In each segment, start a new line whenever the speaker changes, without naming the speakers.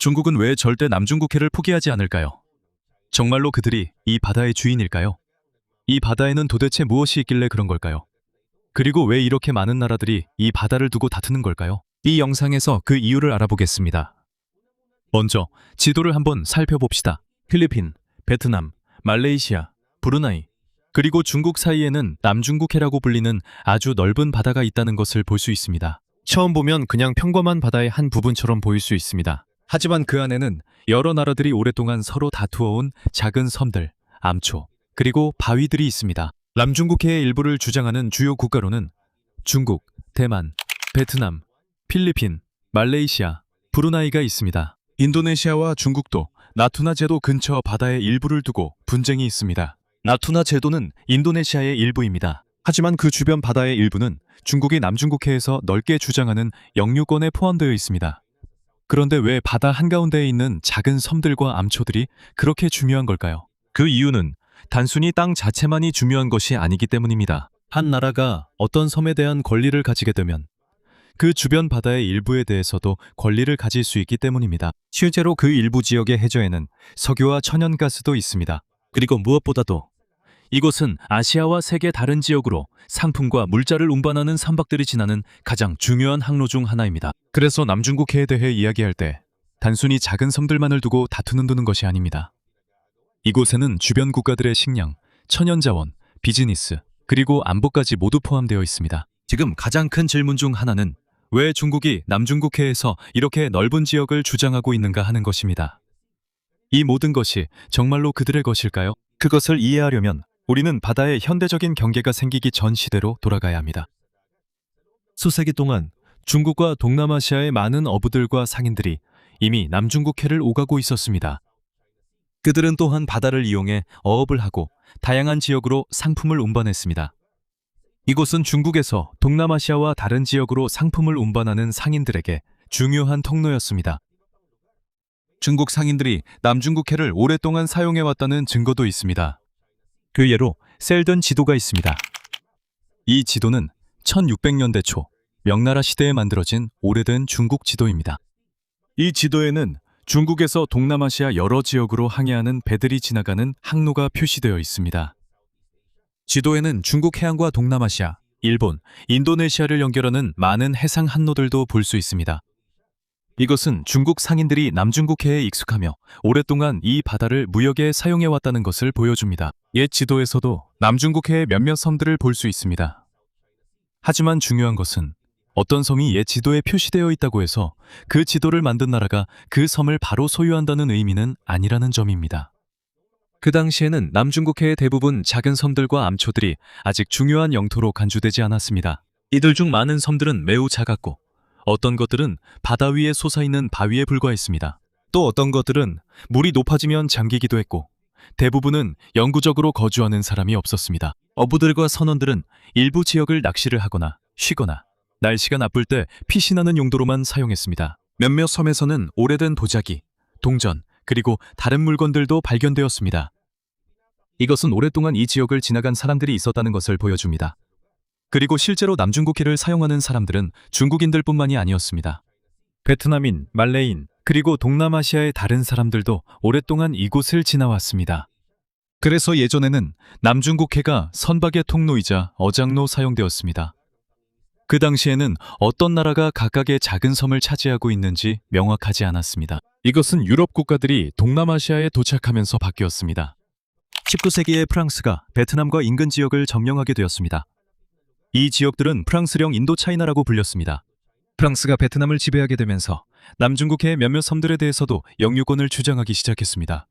중국은 왜 절대 남중국해를 포기하지 않을까요? 정말로 그들이 이 바다의 주인일까요? 이 바다에는 도대체 무엇이 있길래 그런 걸까요? 그리고 왜 이렇게 많은 나라들이 이 바다를 두고 다투는 걸까요? 이 영상에서 그 이유를 알아보겠습니다. 먼저 지도를 한번 살펴봅시다. 필리핀, 베트남, 말레이시아, 브루나이, 그리고 중국 사이에는 남중국해라고 불리는 아주 넓은 바다가 있다는 것을 볼 수 있습니다. 처음 보면 그냥 평범한 바다의 한 부분처럼 보일 수 있습니다. 하지만 그 안에는 여러 나라들이 오랫동안 서로 다투어온 작은 섬들, 암초, 그리고 바위들이 있습니다. 남중국해의 일부를 주장하는 주요 국가로는 중국, 대만, 베트남, 필리핀, 말레이시아, 브루나이가 있습니다. 인도네시아와 중국도 나투나 제도 근처 바다의 일부를 두고 분쟁이 있습니다. 나투나 제도는 인도네시아의 일부입니다. 하지만 그 주변 바다의 일부는 중국이 남중국해에서 넓게 주장하는 영유권에 포함되어 있습니다. 그런데 왜 바다 한가운데에 있는 작은 섬들과 암초들이 그렇게 중요한 걸까요? 그 이유는 단순히 땅 자체만이 중요한 것이 아니기 때문입니다. 한 나라가 어떤 섬에 대한 권리를 가지게 되면 그 주변 바다의 일부에 대해서도 권리를 가질 수 있기 때문입니다. 실제로 그 일부 지역의 해저에는 석유와 천연가스도 있습니다. 그리고 무엇보다도 이곳은 아시아와 세계 다른 지역으로 상품과 물자를 운반하는 선박들이 지나는 가장 중요한 항로 중 하나입니다. 그래서 남중국해에 대해 이야기할 때 단순히 작은 섬들만을 두고 다투는 것이 아닙니다. 이곳에는 주변 국가들의 식량, 천연자원, 비즈니스, 그리고 안보까지 모두 포함되어 있습니다. 지금 가장 큰 질문 중 하나는 왜 중국이 남중국해에서 이렇게 넓은 지역을 주장하고 있는가 하는 것입니다. 이 모든 것이 정말로 그들의 것일까요? 그것을 이해하려면 우리는 바다에 현대적인 경계가 생기기 전 시대로 돌아가야 합니다. 수세기 동안 중국과 동남아시아의 많은 어부들과 상인들이 이미 남중국해를 오가고 있었습니다. 그들은 또한 바다를 이용해 어업을 하고 다양한 지역으로 상품을 운반했습니다. 이곳은 중국에서 동남아시아와 다른 지역으로 상품을 운반하는 상인들에게 중요한 통로였습니다. 중국 상인들이 남중국해를 오랫동안 사용해왔다는 증거도 있습니다. 그 예로 셀든 지도가 있습니다. 이 지도는 1600년대 초 명나라 시대에 만들어진 오래된 중국 지도입니다. 이 지도에는 중국에서 동남아시아 여러 지역으로 항해하는 배들이 지나가는 항로가 표시되어 있습니다. 지도에는 중국 해안과 동남아시아, 일본, 인도네시아를 연결하는 많은 해상 항로들도 볼 수 있습니다. 이것은 중국 상인들이 남중국해에 익숙하며 오랫동안 이 바다를 무역에 사용해왔다는 것을 보여줍니다. 옛 지도에서도 남중국해의 몇몇 섬들을 볼 수 있습니다. 하지만 중요한 것은 어떤 섬이 옛 지도에 표시되어 있다고 해서 그 지도를 만든 나라가 그 섬을 바로 소유한다는 의미는 아니라는 점입니다. 그 당시에는 남중국해의 대부분 작은 섬들과 암초들이 아직 중요한 영토로 간주되지 않았습니다. 이들 중 많은 섬들은 매우 작았고 어떤 것들은 바다 위에 솟아있는 바위에 불과했습니다. 또 어떤 것들은 물이 높아지면 잠기기도 했고 대부분은 영구적으로 거주하는 사람이 없었습니다. 어부들과 선원들은 일부 지역을 낚시를 하거나 쉬거나 날씨가 나쁠 때 피신하는 용도로만 사용했습니다. 몇몇 섬에서는 오래된 도자기, 동전, 그리고 다른 물건들도 발견되었습니다. 이것은 오랫동안 이 지역을 지나간 사람들이 있었다는 것을 보여줍니다. 그리고 실제로 남중국해를 사용하는 사람들은 중국인들뿐만이 아니었습니다. 베트남인, 말레이인, 그리고 동남아시아의 다른 사람들도 오랫동안 이곳을 지나왔습니다. 그래서 예전에는 남중국해가 선박의 통로이자 어장로 사용되었습니다. 그 당시에는 어떤 나라가 각각의 작은 섬을 차지하고 있는지 명확하지 않았습니다. 이것은 유럽 국가들이 동남아시아에 도착하면서 바뀌었습니다. 19세기에 프랑스가 베트남과 인근 지역을 점령하게 되었습니다. 이 지역들은 프랑스령 인도차이나라고 불렸습니다. 프랑스가 베트남을 지배하게 되면서 남중국해의 몇몇 섬들에 대해서도 영유권을 주장하기 시작했습니다.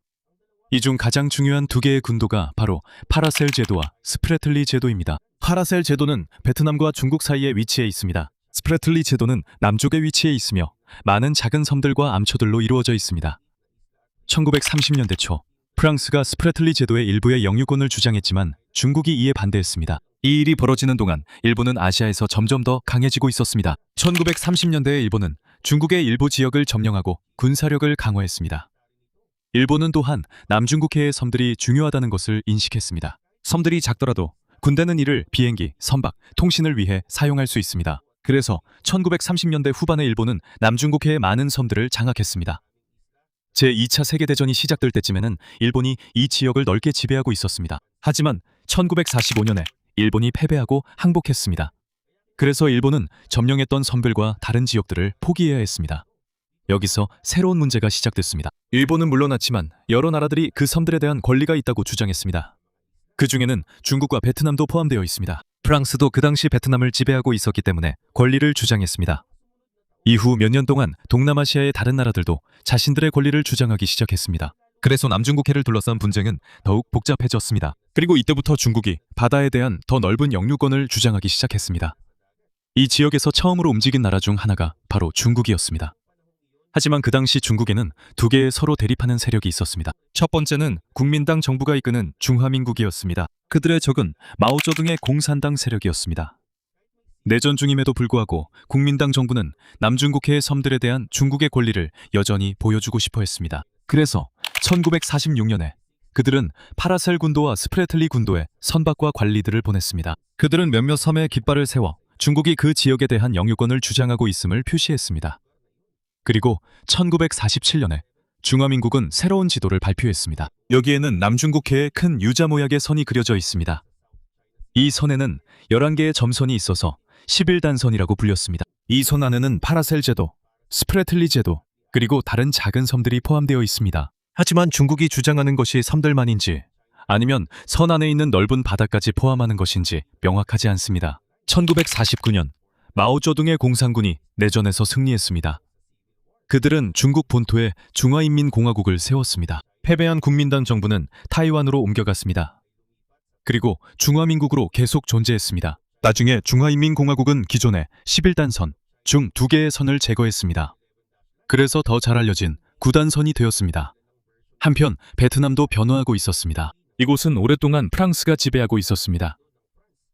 이 중 가장 중요한 두 개의 군도가 바로 파라셀 제도와 스프레틀리 제도입니다. 파라셀 제도는 베트남과 중국 사이에 위치해 있습니다. 스프레틀리 제도는 남쪽에 위치해 있으며 많은 작은 섬들과 암초들로 이루어져 있습니다. 1930년대 초 프랑스가 스프레틀리 제도의 일부의 영유권을 주장했지만 중국이 이에 반대했습니다. 이 일이 벌어지는 동안 일본은 아시아에서 점점 더 강해지고 있었습니다. 1930년대에 일본은 중국의 일부 지역을 점령하고 군사력을 강화했습니다. 일본은 또한 남중국해의 섬들이 중요하다는 것을 인식했습니다. 섬들이 작더라도 군대는 이를 비행기, 선박, 통신을 위해 사용할 수 있습니다. 그래서 1930년대 후반에 일본은 남중국해의 많은 섬들을 장악했습니다. 제2차 세계대전이 시작될 때쯤에는 일본이 이 지역을 넓게 지배하고 있었습니다. 하지만 1945년에 일본이 패배하고 항복했습니다. 그래서 일본은 점령했던 섬들과 다른 지역들을 포기해야 했습니다. 여기서 새로운 문제가 시작됐습니다. 일본은 물러났지만 여러 나라들이 그 섬들에 대한 권리가 있다고 주장했습니다. 그 중에는 중국과 베트남도 포함되어 있습니다. 프랑스도 그 당시 베트남을 지배하고 있었기 때문에 권리를 주장했습니다. 이후 몇 년 동안 동남아시아의 다른 나라들도 자신들의 권리를 주장하기 시작했습니다. 그래서 남중국해를 둘러싼 분쟁은 더욱 복잡해졌습니다. 그리고 이때부터 중국이 바다에 대한 더 넓은 영유권을 주장하기 시작했습니다. 이 지역에서 처음으로 움직인 나라 중 하나가 바로 중국이었습니다. 하지만 그 당시 중국에는 두 개의 서로 대립하는 세력이 있었습니다. 첫 번째는 국민당 정부가 이끄는 중화민국이었습니다. 그들의 적은 마오쩌둥의 공산당 세력이었습니다. 내전 중임에도 불구하고 국민당 정부는 남중국해의 섬들에 대한 중국의 권리를 여전히 보여주고 싶어 했습니다. 그래서 1946년에 그들은 파라셀 군도와 스프레틀리 군도에 선박과 관리들을 보냈습니다. 그들은 몇몇 섬에 깃발을 세워 중국이 그 지역에 대한 영유권을 주장하고 있음을 표시했습니다. 그리고 1947년에 중화민국은 새로운 지도를 발표했습니다. 여기에는 남중국해에 큰 유자 모양의 선이 그려져 있습니다. 이 선에는 11개의 점선이 있어서 11단선이라고 불렸습니다. 이 선 안에는 파라셀 제도, 스프레틀리 제도, 그리고 다른 작은 섬들이 포함되어 있습니다. 하지만 중국이 주장하는 것이 섬들만인지 아니면 선 안에 있는 넓은 바다까지 포함하는 것인지 명확하지 않습니다. 1949년 마오쩌둥의 공산군이 내전에서 승리했습니다. 그들은 중국 본토에 중화인민공화국을 세웠습니다. 패배한 국민당 정부는 타이완으로 옮겨갔습니다. 그리고 중화민국으로 계속 존재했습니다. 나중에 중화인민공화국은 기존의 11단선 중 2개의 선을 제거했습니다. 그래서 더 잘 알려진 9단선이 되었습니다. 한편 베트남도 변화하고 있었습니다. 이곳은 오랫동안 프랑스가 지배하고 있었습니다.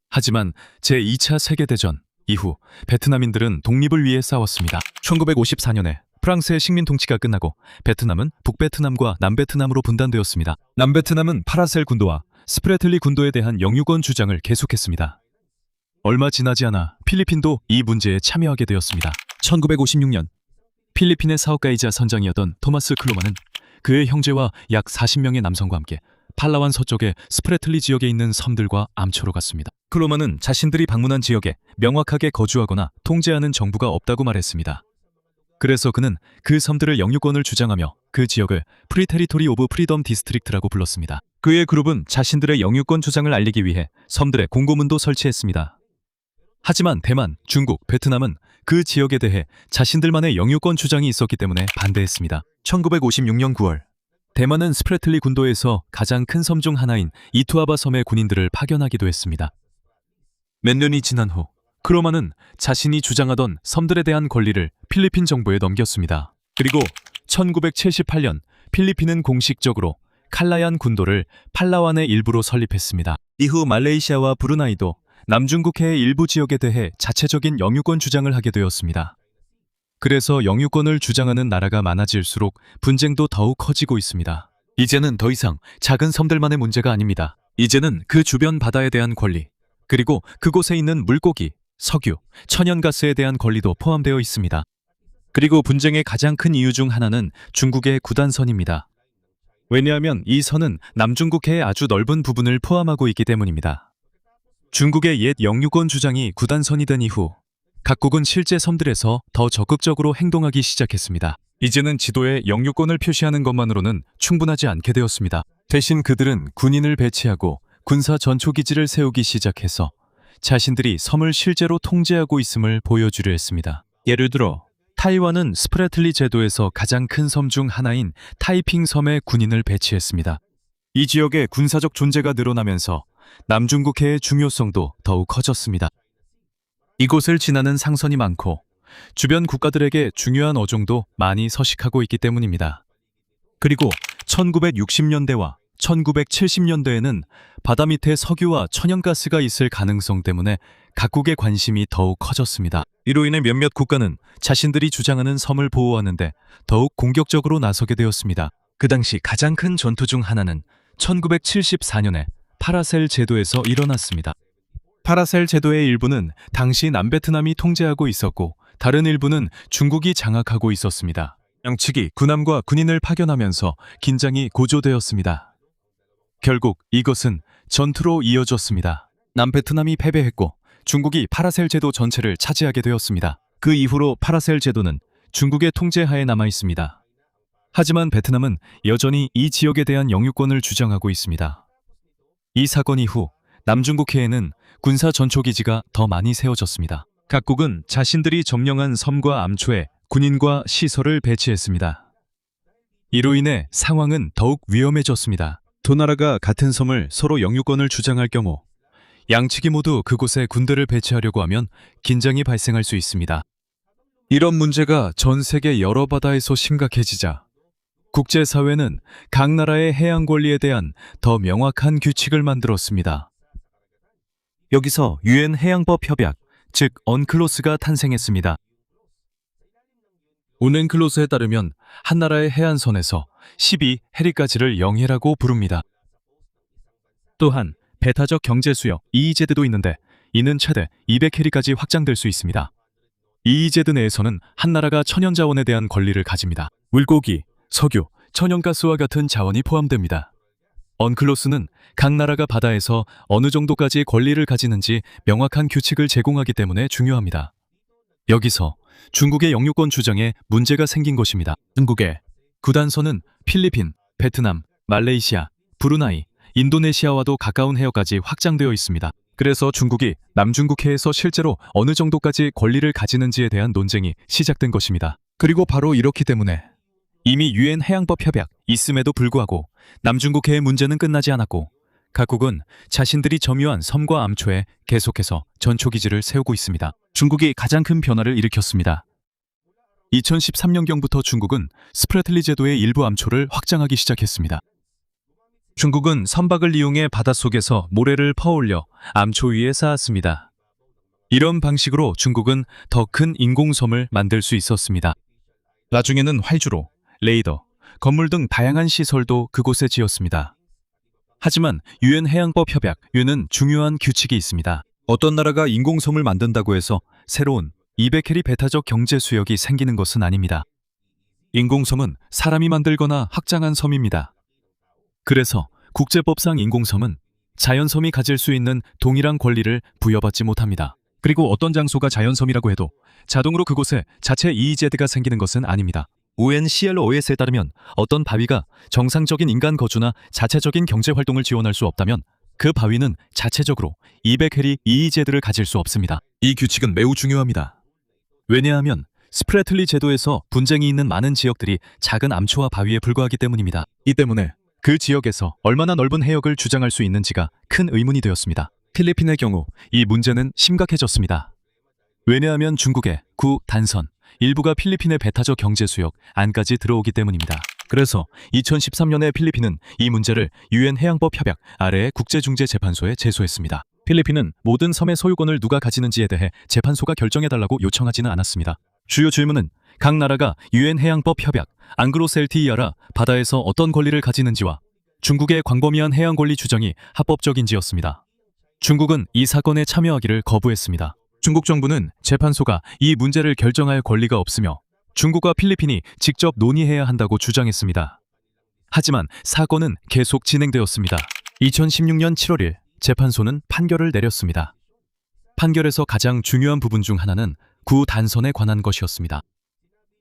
하지만 제2차 세계대전 이후 베트남인들은 독립을 위해 싸웠습니다. 1954년에 프랑스의 식민 통치가 끝나고 베트남은 북베트남과 남베트남으로 분단되었습니다. 남베트남은 파라셀 군도와 스프레틀리 군도에 대한 영유권 주장을 계속했습니다. 얼마 지나지 않아 필리핀도 이 문제에 참여하게 되었습니다. 1956년 필리핀의 사업가이자 선장이었던 토마스 클로만은 그의 형제와 약 40명의 남성과 함께 팔라완 서쪽의 스프레틀리 지역에 있는 섬들과 암초로 갔습니다. 클로만은 자신들이 방문한 지역에 명확하게 거주하거나 통제하는 정부가 없다고 말했습니다. 그래서 그는 그 섬들을 영유권을 주장하며 그 지역을 프리 테리토리 오브 프리덤 디스트릭트라고 불렀습니다. 그의 그룹은 자신들의 영유권 주장을 알리기 위해 섬들에 공고문도 설치했습니다. 하지만 대만, 중국, 베트남은 그 지역에 대해 자신들만의 영유권 주장이 있었기 때문에 반대했습니다. 1956년 9월 대만은 스프레틀리 군도에서 가장 큰 섬 중 하나인 이투아바 섬의 군인들을 파견하기도 했습니다. 몇 년이 지난 후 클로만은 자신이 주장하던 섬들에 대한 권리를 필리핀 정부에 넘겼습니다. 그리고 1978년 필리핀은 공식적으로 칼라얀 군도를 팔라완의 일부로 설립했습니다. 이후 말레이시아와 브루나이도 남중국해의 일부 지역에 대해 자체적인 영유권 주장을 하게 되었습니다. 그래서 영유권을 주장하는 나라가 많아질수록 분쟁도 더욱 커지고 있습니다. 이제는 더 이상 작은 섬들만의 문제가 아닙니다. 이제는 그 주변 바다에 대한 권리, 그리고 그곳에 있는 물고기, 석유, 천연가스에 대한 권리도 포함되어 있습니다. 그리고 분쟁의 가장 큰 이유 중 하나는 중국의 9단선입니다. 왜냐하면 이 선은 남중국해의 아주 넓은 부분을 포함하고 있기 때문입니다. 중국의 옛 영유권 주장이 9단선이 된 이후 각국은 실제 섬들에서 더 적극적으로 행동하기 시작했습니다. 이제는 지도에 영유권을 표시하는 것만으로는 충분하지 않게 되었습니다. 대신 그들은 군인을 배치하고 군사 전초기지를 세우기 시작해서 자신들이 섬을 실제로 통제하고 있음을 보여주려 했습니다. 예를 들어 타이완은 스프레틀리 제도에서 가장 큰 섬 중 하나인 타이핑 섬에 군인을 배치했습니다. 이 지역의 군사적 존재가 늘어나면서 남중국해의 중요성도 더욱 커졌습니다. 이곳을 지나는 상선이 많고 주변 국가들에게 중요한 어종도 많이 서식하고 있기 때문입니다. 그리고 1960년대와 1970년대에는 바다 밑에 석유와 천연가스가 있을 가능성 때문에 각국의 관심이 더욱 커졌습니다. 이로 인해 몇몇 국가는 자신들이 주장하는 섬을 보호하는데 더욱 공격적으로 나서게 되었습니다. 그 당시 가장 큰 전투 중 하나는 1974년에 파라셀 제도에서 일어났습니다. 파라셀 제도의 일부는 당시 남베트남이 통제하고 있었고 다른 일부는 중국이 장악하고 있었습니다. 양측이 군함과 군인을 파견하면서 긴장이 고조되었습니다. 결국 이것은 전투로 이어졌습니다. 남베트남이 패배했고 중국이 파라셀 제도 전체를 차지하게 되었습니다. 그 이후로 파라셀 제도는 중국의 통제하에 남아 있습니다. 하지만 베트남은 여전히 이 지역에 대한 영유권을 주장하고 있습니다. 이 사건 이후 남중국해에는 군사 전초기지가 더 많이 세워졌습니다. 각국은 자신들이 점령한 섬과 암초에 군인과 시설을 배치했습니다. 이로 인해 상황은 더욱 위험해졌습니다. 두 나라가 같은 섬을 서로 영유권을 주장할 경우 양측이 모두 그곳에 군대를 배치하려고 하면 긴장이 발생할 수 있습니다. 이런 문제가 전 세계 여러 바다에서 심각해지자 국제사회는 각 나라의 해양 권리에 대한 더 명확한 규칙을 만들었습니다. 여기서 유엔 해양법 협약, 즉 언클로스가 탄생했습니다. 언클로스에 따르면 한 나라의 해안선에서 12해리까지를 영해라고 부릅니다. 또한 배타적 경제수역 EEZ도 있는데 이는 최대 200해리까지 확장될 수 있습니다. EEZ 내에서는 한 나라가 천연자원에 대한 권리를 가집니다. 물고기, 석유, 천연가스와 같은 자원이 포함됩니다. 언클로스는 각 나라가 바다에서 어느 정도까지 권리를 가지는지 명확한 규칙을 제공하기 때문에 중요합니다. 여기서 중국의 영유권 주장에 문제가 생긴 것입니다. 중국의 구단선은 필리핀, 베트남, 말레이시아, 브루나이, 인도네시아와도 가까운 해역까지 확장되어 있습니다. 그래서 중국이 남중국해에서 실제로 어느 정도까지 권리를 가지는지에 대한 논쟁이 시작된 것입니다. 그리고 바로 이렇기 때문에 이미 유엔 해양법 협약 있음에도 불구하고 남중국해의 문제는 끝나지 않았고 각국은 자신들이 점유한 섬과 암초에 계속해서 전초기지를 세우고 있습니다. 중국이 가장 큰 변화를 일으켰습니다. 2013년경부터 중국은 스프래틀리 제도의 일부 암초를 확장하기 시작했습니다. 중국은 선박을 이용해 바닷속에서 모래를 퍼올려 암초 위에 쌓았습니다. 이런 방식으로 중국은 더 큰 인공섬을 만들 수 있었습니다. 나중에는 활주로, 레이더, 건물 등 다양한 시설도 그곳에 지었습니다. 하지만 유엔 해양법 협약 유엔은 중요한 규칙이 있습니다. 어떤 나라가 인공섬을 만든다고 해서 새로운 200해리 배타적 경제 수역이 생기는 것은 아닙니다. 인공섬은 사람이 만들거나 확장한 섬입니다. 그래서 국제법상 인공섬은 자연섬이 가질 수 있는 동일한 권리를 부여받지 못합니다. 그리고 어떤 장소가 자연섬이라고 해도 자동으로 그곳에 자체 EEZ가 생기는 것은 아닙니다. UNCLOS에 따르면 어떤 바위가 정상적인 인간 거주나 자체적인 경제활동을 지원할 수 없다면 그 바위는 자체적으로 200해리 EEZ를 가질 수 없습니다. 이 규칙은 매우 중요합니다. 왜냐하면 스프래틀리 제도에서 분쟁이 있는 많은 지역들이 작은 암초와 바위에 불과하기 때문입니다. 이 때문에 그 지역에서 얼마나 넓은 해역을 주장할 수 있는지가 큰 의문이 되었습니다. 필리핀의 경우 이 문제는 심각해졌습니다. 왜냐하면 중국의 구 단선 일부가 필리핀의 배타적 경제수역 안까지 들어오기 때문입니다. 그래서 2013년에 필리핀은 이 문제를 유엔 해양법 협약 아래의 국제중재재판소에 제소했습니다. 필리핀은 모든 섬의 소유권을 누가 가지는지에 대해 재판소가 결정해달라고 요청하지는 않았습니다. 주요 질문은 각 나라가 유엔 해양법 협약 앙그로셀티이아라 바다에서 어떤 권리를 가지는지와 중국의 광범위한 해양 권리 주장이 합법적인지였습니다. 중국은 이 사건에 참여하기를 거부했습니다. 중국 정부는 재판소가 이 문제를 결정할 권리가 없으며 중국과 필리핀이 직접 논의해야 한다고 주장했습니다. 하지만 사건은 계속 진행되었습니다. 2016년 7월 재판소는 판결을 내렸습니다. 판결에서 가장 중요한 부분 중 하나는 구 단선에 관한 것이었습니다.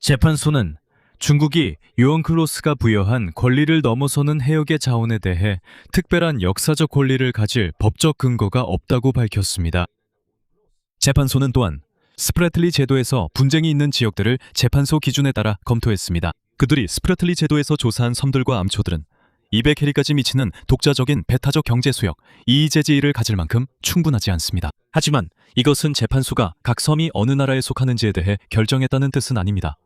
재판소는 중국이 유언클로스가 부여한 권리를 넘어서는 해역의 자원에 대해 특별한 역사적 권리를 가질 법적 근거가 없다고 밝혔습니다. 재판소는 또한 스프래틀리 제도에서 분쟁이 있는 지역들을 재판소 기준에 따라 검토했습니다. 그들이 스프래틀리 제도에서 조사한 섬들과 암초들은 200해리까지 미치는 독자적인 배타적 경제수역 EEZ를 가질 만큼 충분하지 않습니다. 하지만 이것은 재판소가 각 섬이 어느 나라에 속하는지에 대해 결정했다는 뜻은 아닙니다.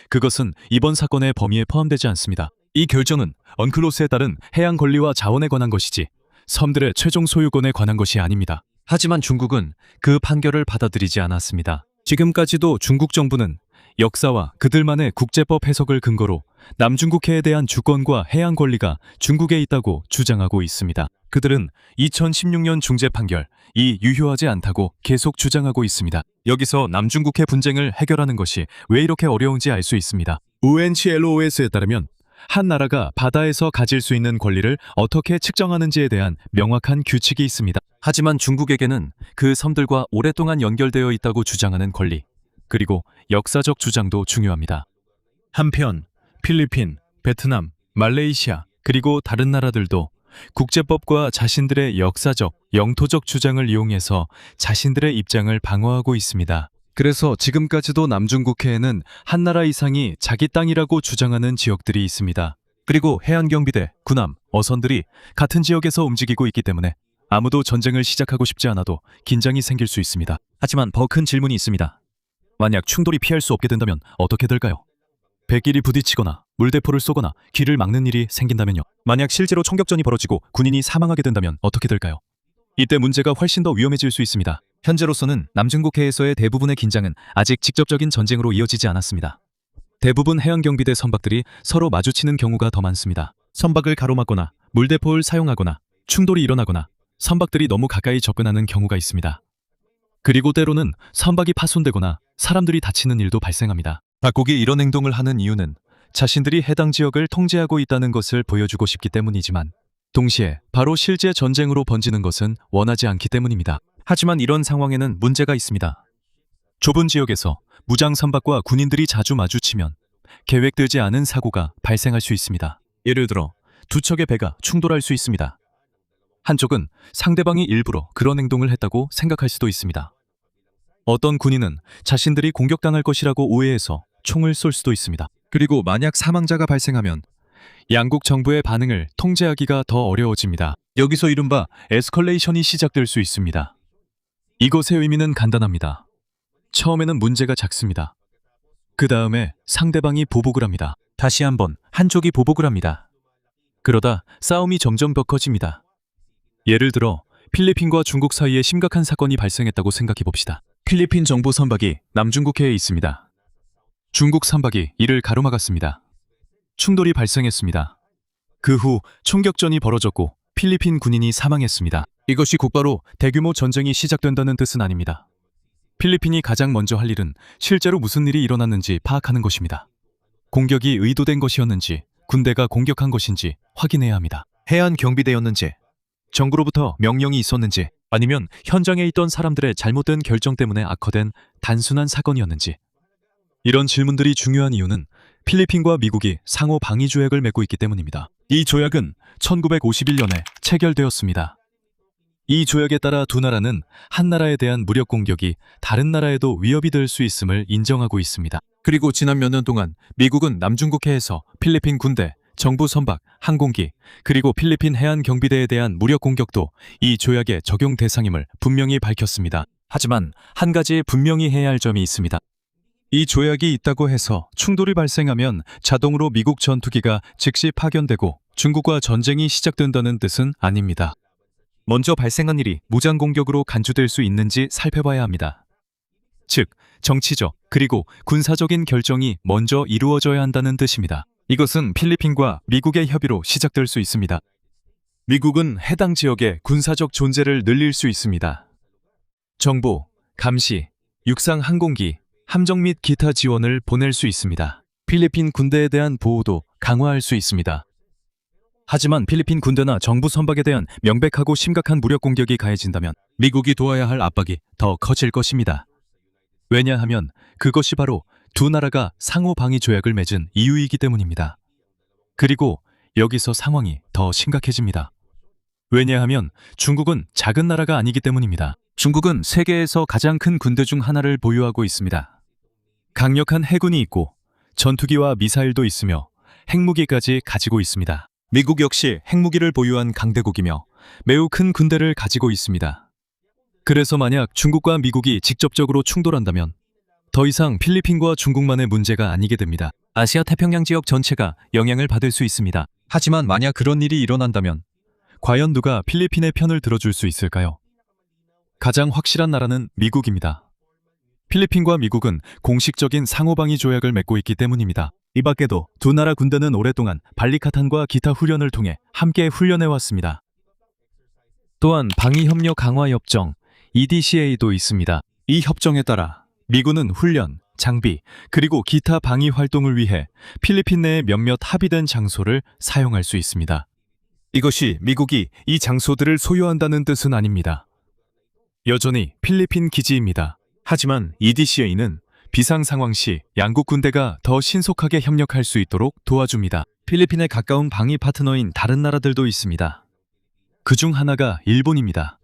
그것은 이번 사건의 범위에 포함되지 않습니다. 이 결정은 언클로스에 따른 해양 권리와 자원에 관한 것이지 섬들의 최종 소유권에 관한 것이 아닙니다. 하지만 중국은 그 판결을 받아들이지 않았습니다. 지금까지도 중국 정부는 역사와 그들만의 국제법 해석을 근거로 남중국해에 대한 주권과 해양 권리가 중국에 있다고 주장하고 있습니다. 그들은 2016년 중재 판결이 유효하지 않다고 계속 주장하고 있습니다. 여기서 남중국해 분쟁을 해결하는 것이 왜 이렇게 어려운지 알 수 있습니다. UNCLOS에 따르면 한 나라가 바다에서 가질 수 있는 권리를 어떻게 측정하는지에 대한 명확한 규칙이 있습니다. 하지만 중국에게는 그 섬들과 오랫동안 연결되어 있다고 주장하는 권리, 그리고 역사적 주장도 중요합니다. 한편 필리핀, 베트남, 말레이시아, 그리고 다른 나라들도 국제법과 자신들의 역사적, 영토적 주장을 이용해서 자신들의 입장을 방어하고 있습니다. 그래서 지금까지도 남중국해에는 한 나라 이상이 자기 땅이라고 주장하는 지역들이 있습니다. 그리고 해안경비대, 군함, 어선들이 같은 지역에서 움직이고 있기 때문에 아무도 전쟁을 시작하고 싶지 않아도 긴장이 생길 수 있습니다. 하지만 더 큰 질문이 있습니다. 만약 충돌이 피할 수 없게 된다면 어떻게 될까요? 백일이 부딪히거나 물대포를 쏘거나 길을 막는 일이 생긴다면요. 만약 실제로 총격전이 벌어지고 군인이 사망하게 된다면 어떻게 될까요? 이때 문제가 훨씬 더 위험해질 수 있습니다. 현재로서는 남중국해에서의 대부분의 긴장은 아직 직접적인 전쟁으로 이어지지 않았습니다. 대부분 해양경비대 선박들이 서로 마주치는 경우가 더 많습니다. 선박을 가로막거나 물대포를 사용하거나 충돌이 일어나거나 선박들이 너무 가까이 접근하는 경우가 있습니다. 그리고 때로는 선박이 파손되거나 사람들이 다치는 일도 발생합니다. 각국이 이런 행동을 하는 이유는 자신들이 해당 지역을 통제하고 있다는 것을 보여주고 싶기 때문이지만 동시에 바로 실제 전쟁으로 번지는 것은 원하지 않기 때문입니다. 하지만 이런 상황에는 문제가 있습니다. 좁은 지역에서 무장 선박과 군인들이 자주 마주치면 계획되지 않은 사고가 발생할 수 있습니다. 예를 들어 두 척의 배가 충돌할 수 있습니다. 한쪽은 상대방이 일부러 그런 행동을 했다고 생각할 수도 있습니다. 어떤 군인은 자신들이 공격당할 것이라고 오해해서 총을 쏠 수도 있습니다. 그리고 만약 사망자가 발생하면 양국 정부의 반응을 통제하기가 더 어려워집니다. 여기서 이른바 에스컬레이션이 시작될 수 있습니다. 이것의 의미는 간단합니다. 처음에는 문제가 작습니다. 그 다음에 상대방이 보복을 합니다. 다시 한번 한쪽이 보복을 합니다. 그러다 싸움이 점점 더 커집니다. 예를 들어 필리핀과 중국 사이에 심각한 사건이 발생했다고 생각해 봅시다. 필리핀 정보 선박이 남중국해에 있습니다. 중국 선박이 이를 가로막았습니다. 충돌이 발생했습니다. 그 후 총격전이 벌어졌고 필리핀 군인이 사망했습니다. 이것이 곧바로 대규모 전쟁이 시작된다는 뜻은 아닙니다. 필리핀이 가장 먼저 할 일은 실제로 무슨 일이 일어났는지 파악하는 것입니다. 공격이 의도된 것이었는지, 군대가 공격한 것인지 확인해야 합니다. 해안 경비대였는지, 정부로부터 명령이 있었는지, 아니면 현장에 있던 사람들의 잘못된 결정 때문에 악화된 단순한 사건이었는지. 이런 질문들이 중요한 이유는 필리핀과 미국이 상호 방위 조약을 맺고 있기 때문입니다. 이 조약은 1951년에 체결되었습니다. 이 조약에 따라 두 나라는 한 나라에 대한 무력 공격이 다른 나라에도 위협이 될 수 있음을 인정하고 있습니다. 그리고 지난 몇 년 동안 미국은 남중국해에서 필리핀 군대, 정부 선박, 항공기, 그리고 필리핀 해안 경비대에 대한 무력 공격도 이 조약의 적용 대상임을 분명히 밝혔습니다. 하지만 한 가지 분명히 해야 할 점이 있습니다. 이 조약이 있다고 해서 충돌이 발생하면 자동으로 미국 전투기가 즉시 파견되고 중국과 전쟁이 시작된다는 뜻은 아닙니다. 먼저 발생한 일이 무장 공격으로 간주될 수 있는지 살펴봐야 합니다. 즉, 정치적 그리고 군사적인 결정이 먼저 이루어져야 한다는 뜻입니다. 이것은 필리핀과 미국의 협의로 시작될 수 있습니다. 미국은 해당 지역의 군사적 존재를 늘릴 수 있습니다. 정보, 감시, 육상 항공기, 함정 및 기타 지원을 보낼 수 있습니다. 필리핀 군대에 대한 보호도 강화할 수 있습니다. 하지만 필리핀 군대나 정부 선박에 대한 명백하고 심각한 무력 공격이 가해진다면 미국이 도와야 할 압박이 더 커질 것입니다. 왜냐하면 그것이 바로 두 나라가 상호 방위 조약을 맺은 이유이기 때문입니다. 그리고 여기서 상황이 더 심각해집니다. 왜냐하면 중국은 작은 나라가 아니기 때문입니다. 중국은 세계에서 가장 큰 군대 중 하나를 보유하고 있습니다. 강력한 해군이 있고 전투기와 미사일도 있으며 핵무기까지 가지고 있습니다. 미국 역시 핵무기를 보유한 강대국이며 매우 큰 군대를 가지고 있습니다. 그래서 만약 중국과 미국이 직접적으로 충돌한다면 더 이상 필리핀과 중국만의 문제가 아니게 됩니다. 아시아 태평양 지역 전체가 영향을 받을 수 있습니다. 하지만 만약 그런 일이 일어난다면 과연 누가 필리핀의 편을 들어줄 수 있을까요? 가장 확실한 나라는 미국입니다. 필리핀과 미국은 공식적인 상호방위 조약을 맺고 있기 때문입니다. 이 밖에도 두 나라 군대는 오랫동안 발리카탄과 기타 훈련을 통해 함께 훈련해왔습니다. 또한 방위협력 강화협정 EDCA도 있습니다. 이 협정에 따라 미군은 훈련, 장비, 그리고 기타 방위 활동을 위해 필리핀 내의 몇몇 합의된 장소를 사용할 수 있습니다. 이것이 미국이 이 장소들을 소유한다는 뜻은 아닙니다. 여전히 필리핀 기지입니다. 하지만 EDCA는 비상 상황 시 양국 군대가 더 신속하게 협력할 수 있도록 도와줍니다. 필리핀에 가까운 방위 파트너인 다른 나라들도 있습니다. 그중 하나가 일본입니다.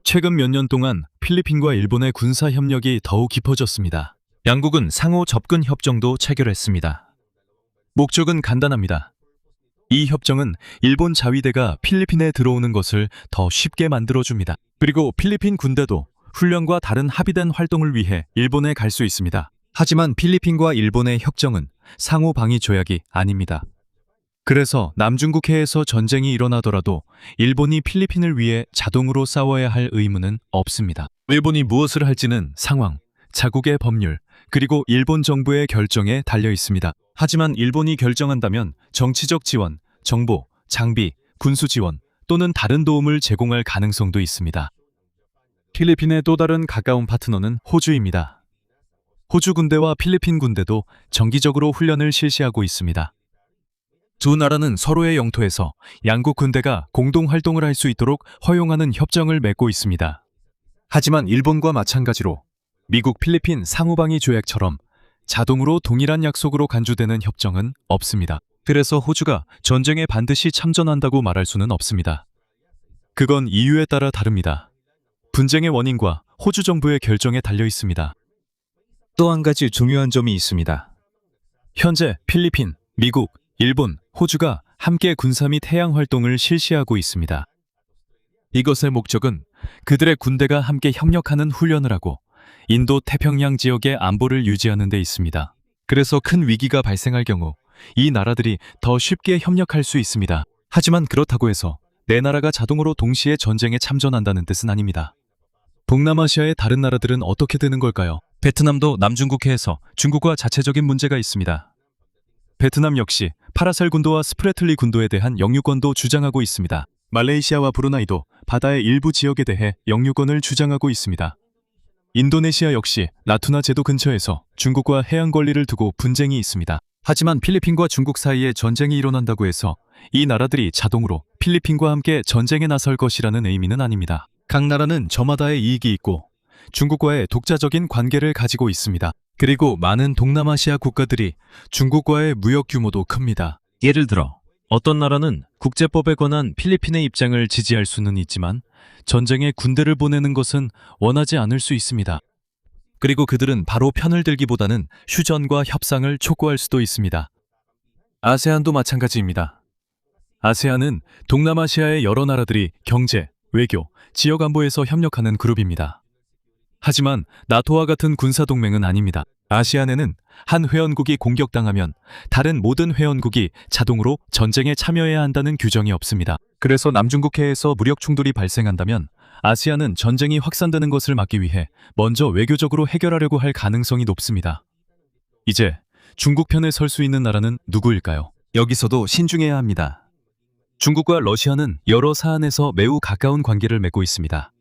최근 몇 년 동안 필리핀과 일본의 군사 협력이 더욱 깊어졌습니다. 양국은 상호 접근 협정도 체결했습니다. 목적은 간단합니다. 이 협정은 일본 자위대가 필리핀에 들어오는 것을 더 쉽게 만들어줍니다. 그리고 필리핀 군대도 훈련과 다른 합의된 활동을 위해 일본에 갈 수 있습니다. 하지만 필리핀과 일본의 협정은 상호 방위 조약이 아닙니다. 그래서 남중국해에서 전쟁이 일어나더라도 일본이 필리핀을 위해 자동으로 싸워야 할 의무는 없습니다. 일본이 무엇을 할지는 상황, 자국의 법률, 그리고 일본 정부의 결정에 달려 있습니다. 하지만 일본이 결정한다면 정치적 지원, 정보, 장비, 군수 지원 또는 다른 도움을 제공할 가능성도 있습니다. 필리핀의 또 다른 가까운 파트너는 호주입니다. 호주 군대와 필리핀 군대도 정기적으로 훈련을 실시하고 있습니다. 두 나라는 서로의 영토에서 양국 군대가 공동 활동을 할 수 있도록 허용하는 협정을 맺고 있습니다. 하지만 일본과 마찬가지로 미국 필리핀 상호방위 조약처럼 자동으로 동일한 약속으로 간주되는 협정은 없습니다. 그래서 호주가 전쟁에 반드시 참전한다고 말할 수는 없습니다. 그건 이유에 따라 다릅니다. 분쟁의 원인과 호주 정부의 결정에 달려 있습니다. 또 한 가지 중요한 점이 있습니다. 현재 필리핀, 미국, 일본, 호주가 함께 군사 및 해양 활동을 실시하고 있습니다. 이것의 목적은 그들의 군대가 함께 협력하는 훈련을 하고 인도 태평양 지역의 안보를 유지하는 데 있습니다. 그래서 큰 위기가 발생할 경우 이 나라들이 더 쉽게 협력할 수 있습니다. 하지만 그렇다고 해서 네 나라가 자동으로 동시에 전쟁에 참전한다는 뜻은 아닙니다. 동남아시아의 다른 나라들은 어떻게 되는 걸까요? 베트남도 남중국해에서 중국과 자체적인 문제가 있습니다. 베트남 역시 파라셀 군도와 스프레틀리 군도에 대한 영유권도 주장하고 있습니다. 말레이시아와 브루나이도 바다의 일부 지역에 대해 영유권을 주장하고 있습니다. 인도네시아 역시 나투나 제도 근처에서 중국과 해양 권리를 두고 분쟁이 있습니다. 하지만 필리핀과 중국 사이에 전쟁이 일어난다고 해서 이 나라들이 자동으로 필리핀과 함께 전쟁에 나설 것이라는 의미는 아닙니다. 각 나라는 저마다의 이익이 있고 중국과의 독자적인 관계를 가지고 있습니다. 그리고 많은 동남아시아 국가들이 중국과의 무역 규모도 큽니다. 예를 들어 어떤 나라는 국제법에 관한 필리핀의 입장을 지지할 수는 있지만 전쟁에 군대를 보내는 것은 원하지 않을 수 있습니다. 그리고 그들은 바로 편을 들기보다는 휴전과 협상을 촉구할 수도 있습니다. 아세안도 마찬가지입니다. 아세안은 동남아시아의 여러 나라들이 경제, 외교, 지역 안보에서 협력하는 그룹입니다. 하지만 나토와 같은 군사동맹은 아닙니다. 아시안에는 한 회원국이 공격당하면 다른 모든 회원국이 자동으로 전쟁에 참여해야 한다는 규정이 없습니다. 그래서 남중국해에서 무력 충돌이 발생한다면 아시안은 전쟁이 확산되는 것을 막기 위해 먼저 외교적으로 해결하려고 할 가능성이 높습니다. 이제 중국 편에 설 수 있는 나라는 누구일까요? 여기서도 신중해야 합니다. 중국과 러시아는 여러 사안에서 매우 가까운 관계를 맺고 있습니다.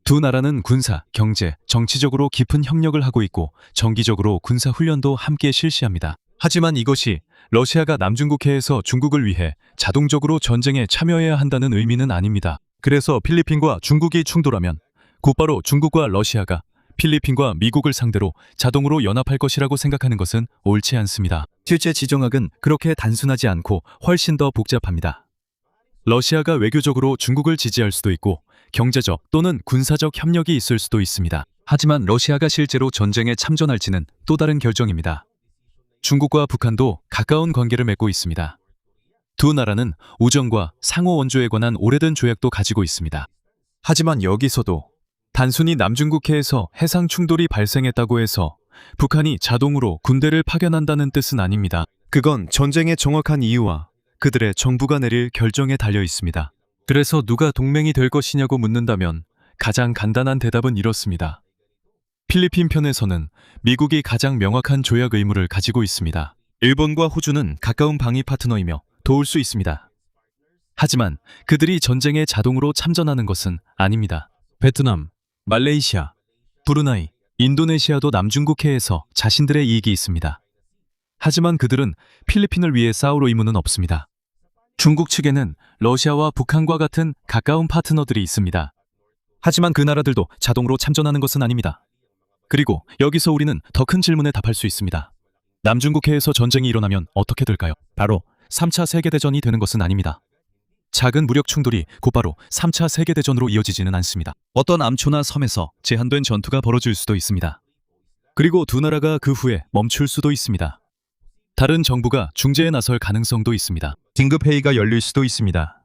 두 나라는 군사, 경제, 정치적으로 깊은 협력을 하고 있고 정기적으로 군사 훈련도 함께 실시합니다. 하지만 이것이 러시아가 남중국해에서 중국을 위해 자동적으로 전쟁에 참여해야 한다는 의미는 아닙니다. 그래서 필리핀과 중국이 충돌하면 곧바로 중국과 러시아가 필리핀과 미국을 상대로 자동으로 연합할 것이라고 생각하는 것은 옳지 않습니다. 실제 지정학은 그렇게 단순하지 않고 훨씬 더 복잡합니다. 러시아가 외교적으로 중국을 지지할 수도 있고 경제적 또는 군사적 협력이 있을 수도 있습니다. 하지만 러시아가 실제로 전쟁에 참전할지는 또 다른 결정입니다. 중국과 북한도 가까운 관계를 맺고 있습니다. 두 나라는 우정과 상호 원조에 관한 오래된 조약도 가지고 있습니다. 하지만 여기서도 단순히 남중국해에서 해상 충돌이 발생했다고 해서 북한이 자동으로 군대를 파견한다는 뜻은 아닙니다. 그건 전쟁의 정확한 이유와 그들의 정부가 내릴 결정에 달려 있습니다. 그래서 누가 동맹이 될 것이냐고 묻는다면 가장 간단한 대답은 이렇습니다. 필리핀 편에서는 미국이 가장 명확한 조약 의무를 가지고 있습니다. 일본과 호주는 가까운 방위 파트너이며 도울 수 있습니다. 하지만 그들이 전쟁에 자동으로 참전하는 것은 아닙니다. 베트남, 말레이시아, 브루나이, 인도네시아도 남중국해에서 자신들의 이익이 있습니다. 하지만 그들은 필리핀을 위해 싸울 의무는 없습니다. 중국 측에는 러시아와 북한과 같은 가까운 파트너들이 있습니다. 하지만 그 나라들도 자동으로 참전하는 것은 아닙니다. 그리고 여기서 우리는 더 큰 질문에 답할 수 있습니다. 남중국해에서 전쟁이 일어나면 어떻게 될까요? 바로 3차 세계대전이 되는 것은 아닙니다. 작은 무력 충돌이 곧바로 3차 세계대전으로 이어지지는 않습니다. 어떤 암초나 섬에서 제한된 전투가 벌어질 수도 있습니다. 그리고 두 나라가 그 후에 멈출 수도 있습니다. 다른 정부가 중재에 나설 가능성도 있습니다. 긴급회의가 열릴 수도 있습니다.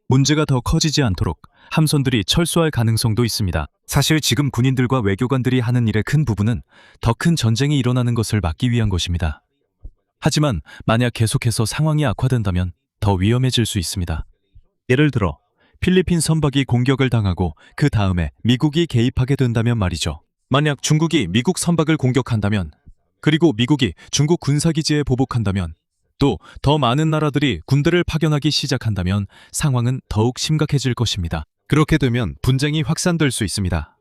문제가 더 커지지 않도록 함선들이 철수할 가능성도 있습니다. 사실 지금 군인들과 외교관들이 하는 일의 큰 부분은 더 큰 전쟁이 일어나는 것을 막기 위한 것입니다. 하지만 만약 계속해서 상황이 악화된다면 더 위험해질 수 있습니다. 예를 들어 필리핀 선박이 공격을 당하고 그 다음에 미국이 개입하게 된다면 말이죠. 만약 중국이 미국 선박을 공격한다면, 그리고 미국이 중국 군사기지에 보복한다면, 또 더 많은 나라들이 군대를 파견하기 시작한다면 상황은 더욱 심각해질 것입니다. 그렇게 되면 분쟁이 확산될 수 있습니다.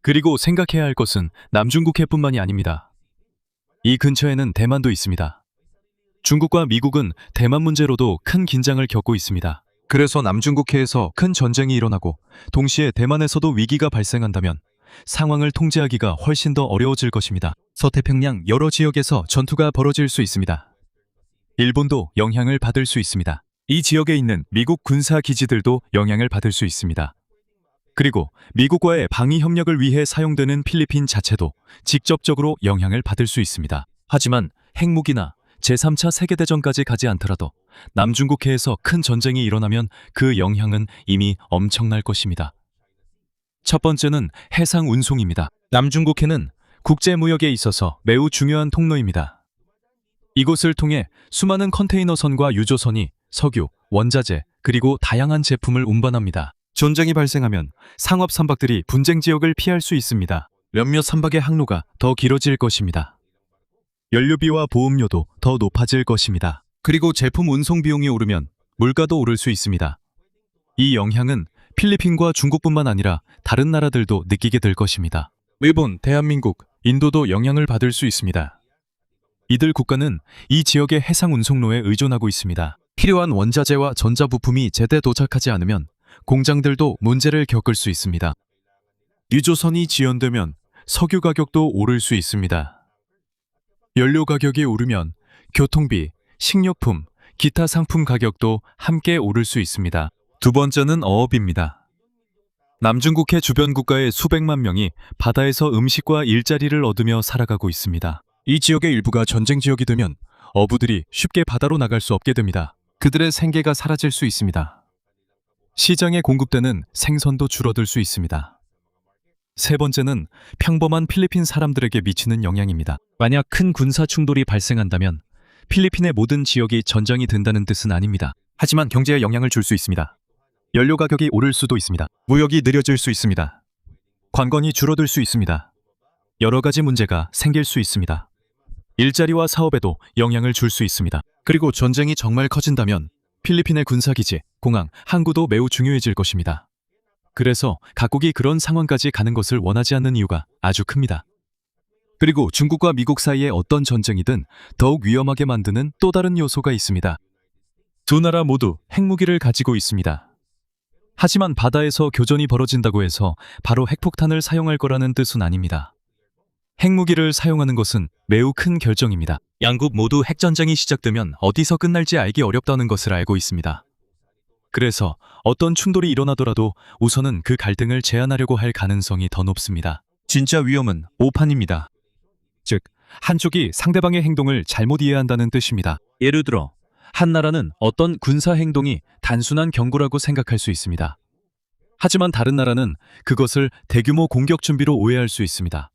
그리고 생각해야 할 것은 남중국해뿐만이 아닙니다. 이 근처에는 대만도 있습니다. 중국과 미국은 대만 문제로도 큰 긴장을 겪고 있습니다. 그래서 남중국해에서 큰 전쟁이 일어나고 동시에 대만에서도 위기가 발생한다면 상황을 통제하기가 훨씬 더 어려워질 것입니다. 서태평양 여러 지역에서 전투가 벌어질 수 있습니다. 일본도 영향을 받을 수 있습니다. 이 지역에 있는 미국 군사 기지들도 영향을 받을 수 있습니다. 그리고 미국과의 방위 협력을 위해 사용되는 필리핀 자체도 직접적으로 영향을 받을 수 있습니다. 하지만 핵무기나 제3차 세계대전까지 가지 않더라도 남중국해에서 큰 전쟁이 일어나면 그 영향은 이미 엄청날 것입니다. 첫 번째는 해상 운송입니다. 남중국해는 국제무역에 있어서 매우 중요한 통로입니다. 이곳을 통해 수많은 컨테이너선과 유조선이 석유, 원자재, 그리고 다양한 제품을 운반합니다. 전쟁이 발생하면 상업 선박들이 분쟁 지역을 피할 수 있습니다. 몇몇 선박의 항로가 더 길어질 것입니다. 연료비와 보험료도 더 높아질 것입니다. 그리고 제품 운송 비용이 오르면 물가도 오를 수 있습니다. 이 영향은 필리핀과 중국뿐만 아니라 다른 나라들도 느끼게 될 것입니다. 일본, 대한민국, 인도도 영향을 받을 수 있습니다. 이들 국가는 이 지역의 해상 운송로에 의존하고 있습니다. 필요한 원자재와 전자부품이 제때 도착하지 않으면 공장들도 문제를 겪을 수 있습니다. 유조선이 지연되면 석유 가격도 오를 수 있습니다. 연료 가격이 오르면 교통비, 식료품, 기타 상품 가격도 함께 오를 수 있습니다. 두 번째는 어업입니다. 남중국해 주변 국가의 수백만 명이 바다에서 음식과 일자리를 얻으며 살아가고 있습니다. 이 지역의 일부가 전쟁 지역이 되면 어부들이 쉽게 바다로 나갈 수 없게 됩니다. 그들의 생계가 사라질 수 있습니다. 시장에 공급되는 생선도 줄어들 수 있습니다. 세 번째는 평범한 필리핀 사람들에게 미치는 영향입니다. 만약 큰 군사 충돌이 발생한다면 필리핀의 모든 지역이 전장이 된다는 뜻은 아닙니다. 하지만 경제에 영향을 줄 수 있습니다. 연료 가격이 오를 수도 있습니다. 무역이 느려질 수 있습니다. 관광이 줄어들 수 있습니다. 여러 가지 문제가 생길 수 있습니다. 일자리와 사업에도 영향을 줄 수 있습니다. 그리고 전쟁이 정말 커진다면 필리핀의 군사기지, 공항, 항구도 매우 중요해질 것입니다. 그래서 각국이 그런 상황까지 가는 것을 원하지 않는 이유가 아주 큽니다. 그리고 중국과 미국 사이의 어떤 전쟁이든 더욱 위험하게 만드는 또 다른 요소가 있습니다. 두 나라 모두 핵무기를 가지고 있습니다. 하지만 바다에서 교전이 벌어진다고 해서 바로 핵폭탄을 사용할 거라는 뜻은 아닙니다. 핵무기를 사용하는 것은 매우 큰 결정입니다. 양국 모두 핵전쟁이 시작되면 어디서 끝날지 알기 어렵다는 것을 알고 있습니다. 그래서 어떤 충돌이 일어나더라도 우선은 그 갈등을 제한하려고 할 가능성이 더 높습니다. 진짜 위험은 오판입니다. 즉, 한쪽이 상대방의 행동을 잘못 이해한다는 뜻입니다. 예를 들어, 한 나라는 어떤 군사 행동이 단순한 경고라고 생각할 수 있습니다. 하지만 다른 나라는 그것을 대규모 공격 준비로 오해할 수 있습니다.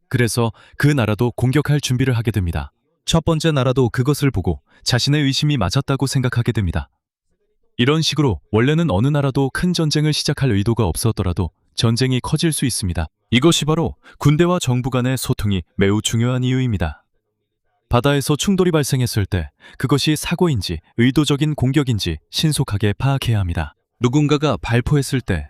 그래서 그 나라도 공격할 준비를 하게 됩니다. 첫 번째 나라도 그것을 보고 자신의 의심이 맞았다고 생각하게 됩니다. 이런 식으로 원래는 어느 나라도 큰 전쟁을 시작할 의도가 없었더라도 전쟁이 커질 수 있습니다. 이것이 바로 군대와 정부 간의 소통이 매우 중요한 이유입니다. 바다에서 충돌이 발생했을 때 그것이 사고인지 의도적인 공격인지 신속하게 파악해야 합니다. 누군가가 발포했을 때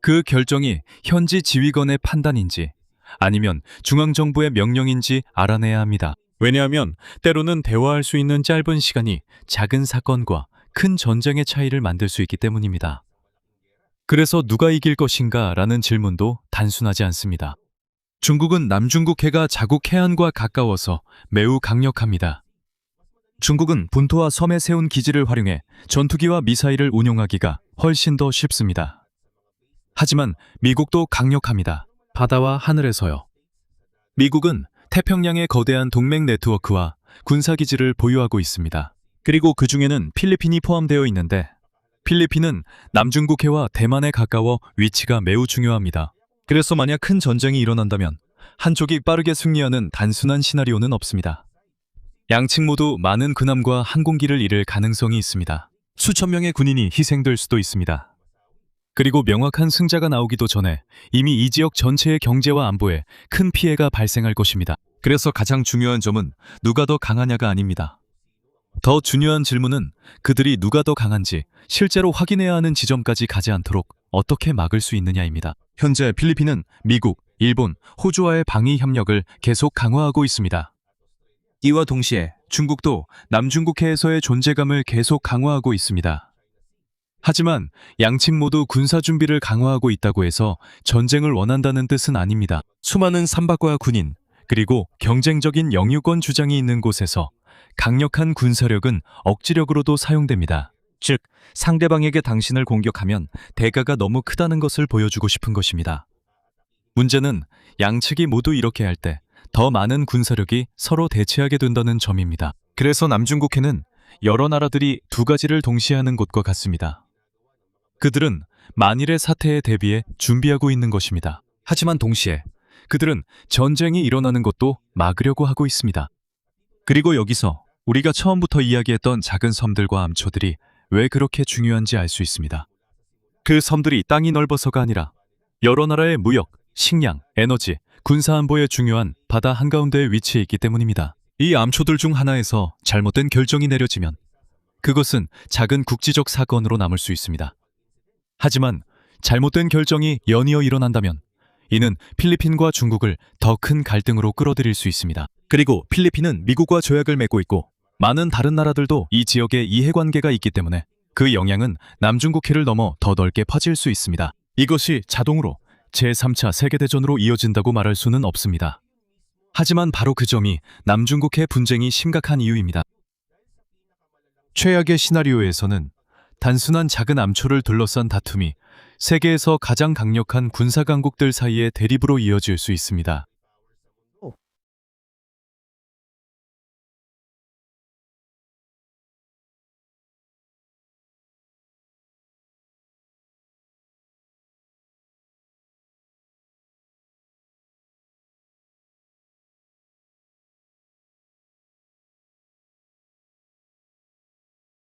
그 결정이 현지 지휘관의 판단인지 아니면 중앙정부의 명령인지 알아내야 합니다. 왜냐하면 때로는 대화할 수 있는 짧은 시간이 작은 사건과 큰 전쟁의 차이를 만들 수 있기 때문입니다. 그래서 누가 이길 것인가 라는 질문도 단순하지 않습니다. 중국은 남중국해가 자국 해안과 가까워서 매우 강력합니다. 중국은 본토와 섬에 세운 기지를 활용해 전투기와 미사일을 운용하기가 훨씬 더 쉽습니다. 하지만 미국도 강력합니다. 바다와 하늘에서요. 미국은 태평양의 거대한 동맹 네트워크와 군사기지를 보유하고 있습니다. 그리고 그 중에는 필리핀이 포함되어 있는데 필리핀은 남중국해와 대만에 가까워 위치가 매우 중요합니다. 그래서 만약 큰 전쟁이 일어난다면 한쪽이 빠르게 승리하는 단순한 시나리오는 없습니다. 양측 모두 많은 군함과 항공기를 잃을 가능성이 있습니다. 수천 명의 군인이 희생될 수도 있습니다. 그리고 명확한 승자가 나오기도 전에 이미 이 지역 전체의 경제와 안보에 큰 피해가 발생할 것입니다. 그래서 가장 중요한 점은 누가 더 강하냐가 아닙니다. 더 중요한 질문은 그들이 누가 더 강한지 실제로 확인해야 하는 지점까지 가지 않도록 어떻게 막을 수 있느냐입니다. 현재 필리핀은 미국, 일본, 호주와의 방위 협력을 계속 강화하고 있습니다. 이와 동시에 중국도 남중국해에서의 존재감을 계속 강화하고 있습니다. 하지만 양측 모두 군사 준비를 강화하고 있다고 해서 전쟁을 원한다는 뜻은 아닙니다. 수많은 삼박과 군인, 그리고 경쟁적인 영유권 주장이 있는 곳에서 강력한 군사력은 억지력으로도 사용됩니다. 즉, 상대방에게 당신을 공격하면 대가가 너무 크다는 것을 보여주고 싶은 것입니다. 문제는 양측이 모두 이렇게 할 때 더 많은 군사력이 서로 대치하게 된다는 점입니다. 그래서 남중국해는 여러 나라들이 두 가지를 동시에 하는 곳과 같습니다. 그들은 만일의 사태에 대비해 준비하고 있는 것입니다. 하지만 동시에 그들은 전쟁이 일어나는 것도 막으려고 하고 있습니다. 그리고 여기서 우리가 처음부터 이야기했던 작은 섬들과 암초들이 왜 그렇게 중요한지 알 수 있습니다. 그 섬들이 땅이 넓어서가 아니라 여러 나라의 무역, 식량, 에너지, 군사안보에 중요한 바다 한가운데에 위치해 있기 때문입니다. 이 암초들 중 하나에서 잘못된 결정이 내려지면 그것은 작은 국지적 사건으로 남을 수 있습니다. 하지만 잘못된 결정이 연이어 일어난다면 이는 필리핀과 중국을 더 큰 갈등으로 끌어들일 수 있습니다. 그리고 필리핀은 미국과 조약을 맺고 있고 많은 다른 나라들도 이 지역에 이해관계가 있기 때문에 그 영향은 남중국해를 넘어 더 넓게 퍼질 수 있습니다. 이것이 자동으로 제3차 세계대전으로 이어진다고 말할 수는 없습니다. 하지만 바로 그 점이 남중국해 분쟁이 심각한 이유입니다. 최악의 시나리오에서는 단순한 작은 암초를 둘러싼 다툼이 세계에서 가장 강력한 군사 강국들 사이의 대립으로 이어질 수 있습니다.